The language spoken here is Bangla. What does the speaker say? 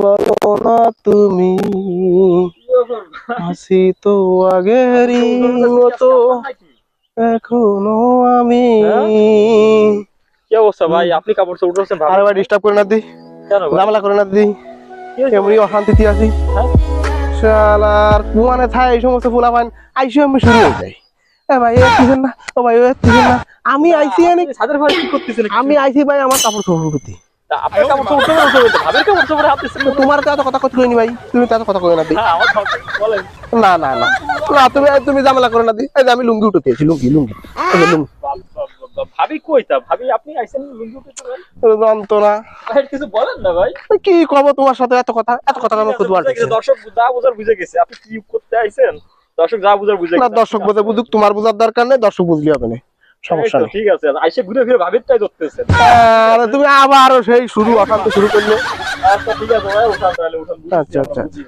বলো না তুমি হাসি তো আগেরই মতো এখনো আমি। কি অবস্থা ভাই? আপনি কাপড় চোপড় উঠছেন? আরে ভাই ডিস্টার্ব করে না দি, কেন ভাই? ঝামেলা করে না দি, এমনি অশান্তিতে আছি। হ্যাঁ? শালার কুয়ানে থাই এই সমস্ত ফুলা পান আইসি আমি শুরু হয়ে যায়। এ ভাই এসেছেন না, ও ভাই এসেছেন না, আমি আইসি আপনি ছাদের ভাই কি করতেছেন? আমি আইসি ভাই আমার কাপড় চোপড় উঠতে। আপনার কাপড় চোপড় উঠতে ভাবির কাপড় চোপড় হাত দিচ্ছেন? তোমার তো এত কথা কথা কইনি ভাই, তুমি তো এত কথা কই না দি। হ্যাঁ, আমার বলেন। না না না না, তুমি তুমি ঝামেলা করে না দি। এই যে আমি লুঙ্গি উঠতে এসেছি, লুঙ্গি লুঙ্গি এই যে লুঙ্গি। ভাবি কইতা? ভাবি আপনি আইছেন লুঙ্গি উঠতে ভাই? যন্ত্রণা ভাই কিছু বলেন না ভাই। কি কব তোমার সাথে এত কথা কেন খুদবার দিছে? দর্শক যা বুঝার বুঝে গেছে। আপনি কি করতে আইছেন? দর্শক যা বুঝার বুঝে না গেছে। দর্শক বুঝে বুঝুক, তোমার বুঝার দরকার নেই, দর্শক বুঝলি হবে না, সমস্যা নেই। ঠিক আছে, আইসে ঘুরে ফিরে ভাবিরটাই ধরতেছেন। আরে তুমি আবারও সেই শুরু অশান্তি শুরু করলে। আচ্ছা ঠিক আছে ভাই, উঠান তাহলে উঠান। আচ্ছা আচ্ছা। বুঝি।